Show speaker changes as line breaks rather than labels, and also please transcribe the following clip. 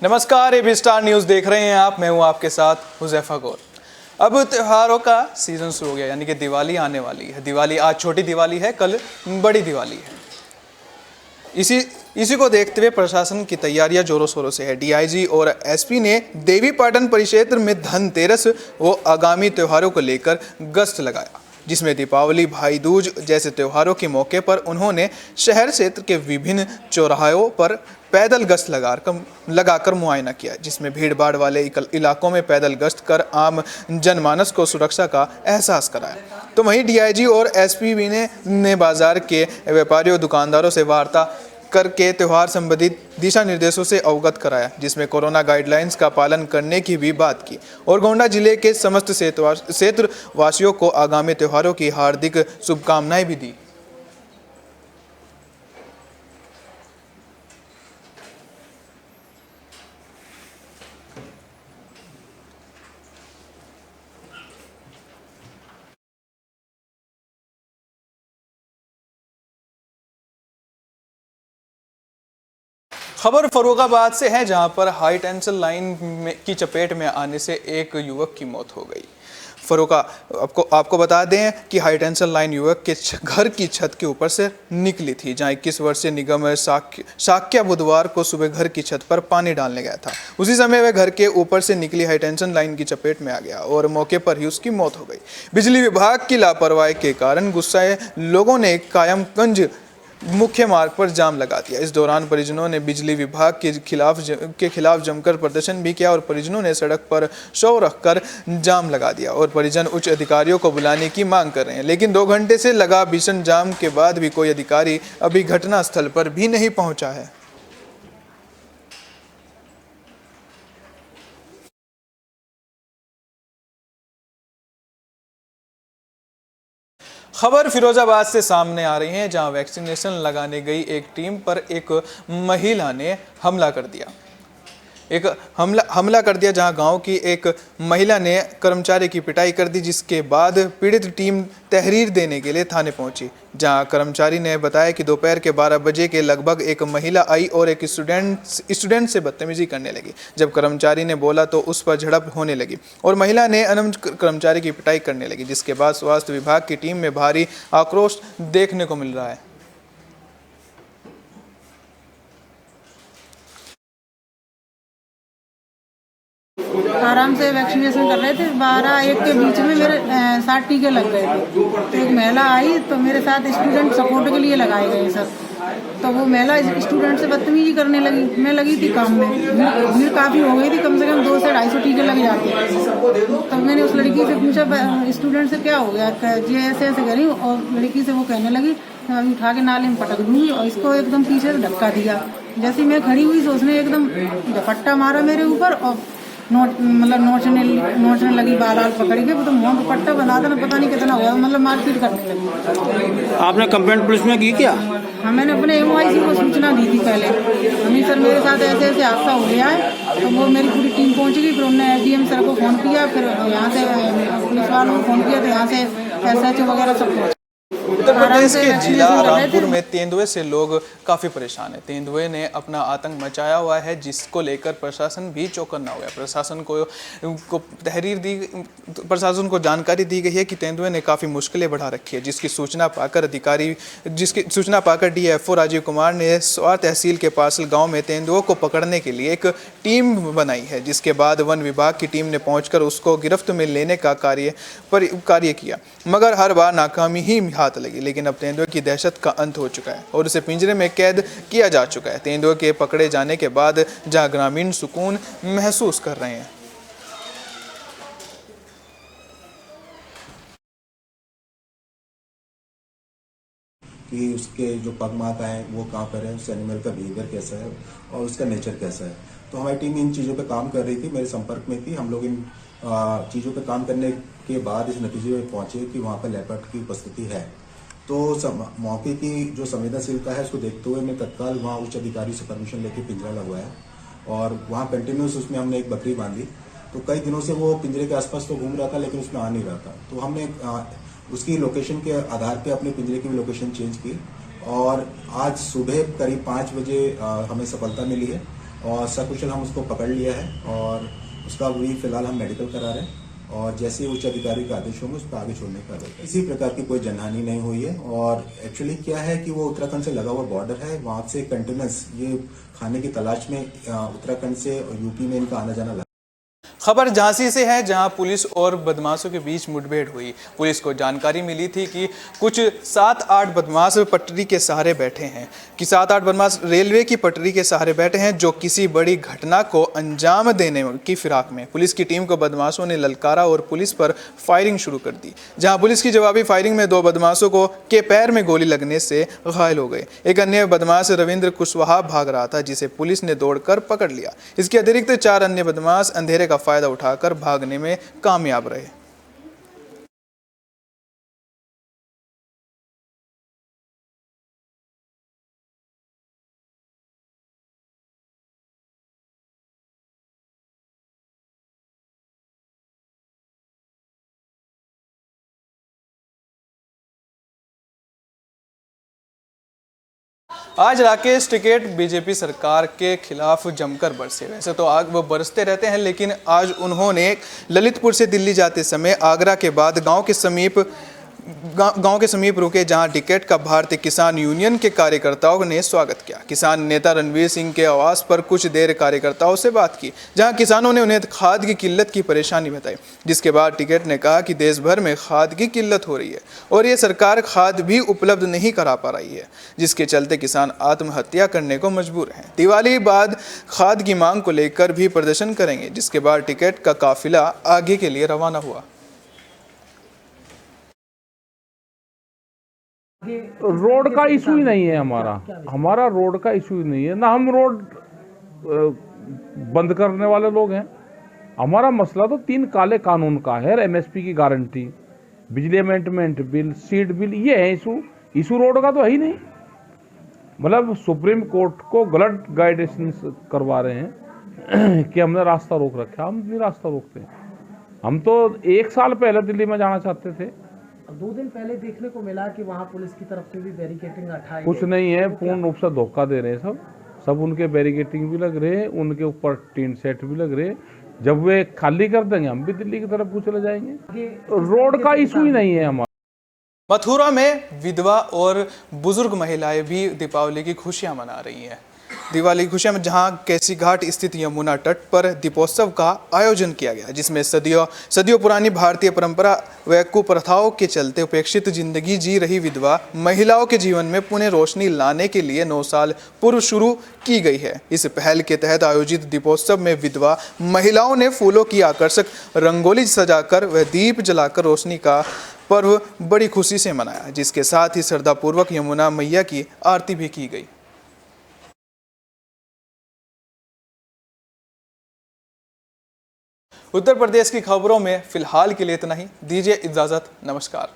नमस्कार, AB star news देख रहे हैं आप। मैं हूं आपके साथ हुज़ैफा गौर। अब त्योहारों का सीज़न शुरू हो गया, यानी कि दिवाली आने वाली है। दिवाली आज छोटी दिवाली है, कल बड़ी दिवाली है। इसी को देखते हुए प्रशासन की तैयारियां जोरों शोरों से है। डीआईजी और एसपी ने देवीपाटन परिक्षेत्र में धनतेरस व आगामी त्योहारों को लेकर गश्त लगाया, जिसमें दीपावली, भाई दूज जैसे त्योहारों के मौके पर उन्होंने शहर क्षेत्र के विभिन्न चौराहों पर पैदल गश्त लगाकर मुआयना किया, जिसमें भीड़ भाड़ वाले इलाकों में पैदल गश्त कर आम जनमानस को सुरक्षा का एहसास कराया। तो वहीं डीआईजी और एसपी ने बाजार के व्यापारियों, दुकानदारों से वार्ता करके त्यौहार संबंधित दिशा निर्देशों से अवगत कराया, जिसमें कोरोना गाइडलाइंस का पालन करने की भी बात की और गोंडा जिले के समस्त क्षेत्र वासियों को आगामी त्योहारों की हार्दिक शुभकामनाएं भी दी। खबर फरुखाबाद से है, जहां पर हाई टेंशन लाइन की चपेट में आने से एक युवक की मौत हो गई। आपको बता दें कि हाई टेंशन लाइन युवक के घर की छत के ऊपर से निकली थी, जहां 21 वर्षीय निगम शाक्या बुधवार को सुबह घर की छत पर पानी डालने गया था। उसी समय वह घर के ऊपर से निकली हाई टेंशन लाइन की चपेट में आ गया और मौके पर ही उसकी मौत हो गई। बिजली विभाग की लापरवाही के कारण गुस्साए लोगों ने कायमगंज मुख्य मार्ग पर जाम लगा दिया। इस दौरान परिजनों ने बिजली विभाग के खिलाफ जमकर प्रदर्शन भी किया और परिजनों ने सड़क पर शव रखकर जाम लगा दिया और परिजन उच्च अधिकारियों को बुलाने की मांग कर रहे हैं। लेकिन 2 घंटे से लगा भीषण जाम के बाद भी कोई अधिकारी अभी घटनास्थल पर भी नहीं पहुंचा है। खबर फिरोजाबाद से सामने आ रही है, जहां वैक्सीनेशन लगाने गई एक टीम पर एक महिला ने हमला कर दिया। जहां गांव की एक महिला ने कर्मचारी की पिटाई कर दी, जिसके बाद पीड़ित टीम तहरीर देने के लिए थाने पहुंची। जहां कर्मचारी ने बताया कि दोपहर के 12 बजे के लगभग एक महिला आई और एक स्टूडेंट से बदतमीजी करने लगी। जब कर्मचारी ने बोला तो उस पर झड़प होने लगी और महिला ने अनंत कर्मचारी की पिटाई करने लगी, जिसके बाद स्वास्थ्य विभाग की टीम में भारी आक्रोश देखने को मिल रहा है।
आराम से वैक्सीनेशन कर रहे थे। 12-1 के बीच में मेरे 60 टीके लग गए थे। तो एक महिला आई तो मेरे साथ स्टूडेंट सपोर्ट के लिए लगाए गए सब। तो वो महिला स्टूडेंट से बदतमीजी करने लगी। मैं लगी थी काम में, भीड़ काफ़ी हो गई थी, कम से कम 200 से 250 टीके लग जाते। तब मैंने उस लड़की से पूछा स्टूडेंट से क्या हो गया, जी ऐसे करी, और लड़की से वो कहने लगी अभी उठा के नाले में पटक दूंगी, और इसको एकदम पीछे से धक्का दिया। जैसे मैं खड़ी हुई तो उसने एकदम झपट्टा मारा मेरे ऊपर और नोचने लगी, बाल पकड़ के। वो तो मुँह पे पट्टा बना देना, पता नहीं कितना हुआ, मतलब मारपीट करने लगी।
आपने कंप्लेंट पुलिस में की क्या?
हाँ, मैंने अपने MIC को सूचना दी थी पहले। अभी सर मेरे साथ ऐसे हादसा हो गया है, तो वो मेरी पूरी टीम पहुंच गई। फिर उन्होंने SDM सर को फ़ोन किया, फिर यहाँ से पुलिस वालों को फ़ोन किया, तो यहाँ से SHO वगैरह सब पहुँचे।
उत्तर प्रदेश के जिला रामपुर में तेंदुए से लोग काफ़ी परेशान हैं। तेंदुए ने अपना आतंक मचाया हुआ है, जिसको लेकर प्रशासन भी चौकन्ना हो गया। प्रशासन को जानकारी दी गई है कि तेंदुए ने काफ़ी मुश्किलें बढ़ा रखी है, जिसकी सूचना पाकर DFO राजीव कुमार ने स्वार तहसील के पार्सल गाँव में तेंदुओं को पकड़ने के लिए एक टीम बनाई है, जिसके बाद वन विभाग की टीम ने पहुँचकर उसको गिरफ्त में लेने का कार्य किया, मगर हर बार नाकामी ही हाथ लगी। लेकिन अब तेंदुए की दहशत का अंत हो चुका है और उसे पिंजरे में कैद किया जा चुका है। तेंदुए के पकड़े जाने के बाद जहां ग्रामीण सुकून महसूस कर रहे हैं।
कि उसके जो पगमाता है वो कहाँ पर है, उस एनिमल का बिहेवियर कैसा है और उसका नेचर कैसा है। तो हमारी टीम इन चीज़ों पे काम कर रही थी, मेरे संपर्क में थी। हम लोग इन चीज़ों पे काम करने के बाद इस नतीजे में पहुंचे कि वहाँ पर लेपर्ड की उपस्थिति है। तो मौके की जो संवेदनशीलता है उसको देखते हुए मैं तत्काल वहाँ उच्च अधिकारी से परमिशन लेके पिंजरा लगवाया और वहाँ कंटिन्यूस उसमें हमने एक बकरी बांधी। तो कई दिनों से वो पिंजरे के आसपास तो घूम रहा था, लेकिन उसमें आ नहीं रहा था। तो हमने उसकी लोकेशन के आधार पे अपने पिंजरे की भी लोकेशन चेंज की और आज सुबह करीब 5 बजे हमें सफलता मिली है और सकुशल हम उसको पकड़ लिया है और उसका भी फिलहाल हम मेडिकल करा रहे हैं और जैसे उच्च अधिकारी का आदेश होंगे उसको आगे छोड़ने का आदेश। किसी प्रकार की कोई जनहानि नहीं हुई है और एक्चुअली क्या है कि वो उत्तराखंड से लगा हुआ बॉर्डर है, वहां से कंटिन्यूस ये खाने की तलाश में उत्तराखंड से और यूपी में इनका आना जाना लगा।
खबर झांसी से है, जहां पुलिस और बदमाशों के बीच मुठभेड़ हुई। पुलिस को जानकारी मिली थी कि कुछ 7-8 बदमाश पटरी के सहारे बैठे हैं, कि 7-8 बदमाश रेलवे की पटरी के सहारे बैठे हैं, जो किसी बड़ी घटना को अंजाम देने की फिराक में। पुलिस की टीम को बदमाशों ने ललकारा और पुलिस पर फायरिंग शुरू कर दी, जहां पुलिस की जवाबी फायरिंग में 2 बदमाशों के पैर में गोली लगने से घायल हो गए। एक अन्य बदमाश रविंद्र कुशवाहा भाग रहा था, जिसे पुलिस ने दौड़कर पकड़ लिया। इसके अतिरिक्त 4 अन्य बदमाश अंधेरे का फायदा उठाकर भागने में कामयाब रहे। आज राकेश टिकैत बीजेपी सरकार के खिलाफ जमकर बरसे। वैसे तो आग वो बरसते रहते हैं, लेकिन आज उन्होंने ललितपुर से दिल्ली जाते समय आगरा के बाद गांव के समीप रुके, जहां टिकैत का भारतीय किसान यूनियन के कार्यकर्ताओं ने स्वागत किया। किसान नेता रणवीर सिंह के आवास पर कुछ देर कार्यकर्ताओं से बात की, जहां किसानों ने उन्हें खाद की किल्लत की परेशानी बताई, जिसके बाद टिकैत ने कहा कि देश भर में खाद की किल्लत हो रही है और ये सरकार खाद भी उपलब्ध नहीं करा पा रही है, जिसके चलते किसान आत्महत्या करने को मजबूर हैं। दिवाली बाद खाद की मांग को लेकर भी प्रदर्शन करेंगे, जिसके बाद टिकैत का काफिला आगे के लिए रवाना हुआ।
रोड का इशू ही नहीं है हमारा रोड का इशू ही नहीं है, ना हम रोड बंद करने वाले लोग हैं। हमारा मसला तो 3 काले कानून का है, एमएसपी की गारंटी, बिजली अमेंडमेंट बिल, सीड बिल, ये है इशू रोड का तो है ही नहीं। मतलब सुप्रीम कोर्ट को गलत गाइडेंस करवा रहे हैं कि हमने रास्ता रोक रखा। हम नहीं रास्ता रोकते, हम तो 1 साल पहले दिल्ली में जाना चाहते थे।
2 दिन पहले देखने को मिला कि वहाँ पुलिस की तरफ से भी बैरिकेटिंग हटाई
कुछ नहीं है, पूर्ण रूप से धोखा दे रहे हैं सब उनके बैरिकेटिंग भी लग रहे हैं, उनके ऊपर टीन सेट भी लग रहे हैं। जब वे खाली कर देंगे हम भी दिल्ली की तरफ चले जाएंगे। रोड का इशू ही नहीं है हमारा।
मथुरा में विधवा और बुजुर्ग महिलाएं भी दीपावली की खुशियां मना रही हैं। दिवाली खुशियां में जहां कैसी घाट स्थित यमुना तट पर दीपोत्सव का आयोजन किया गया, जिसमें सदियों पुरानी भारतीय परंपरा व कुप्रथाओं के चलते उपेक्षित जिंदगी जी रही विधवा महिलाओं के जीवन में पुनः रोशनी लाने के लिए 9 साल पूर्व शुरू की गई है। इस पहल के तहत आयोजित दीपोत्सव में विधवा महिलाओं ने फूलों की आकर्षक रंगोली सजाकर व दीप जलाकर रोशनी का पर्व बड़ी खुशी से मनाया, जिसके साथ ही श्रद्धापूर्वक यमुना मैया की आरती भी की गई। उत्तर प्रदेश की खबरों में फिलहाल के लिए इतना ही। दीजिए इजाजत, नमस्कार।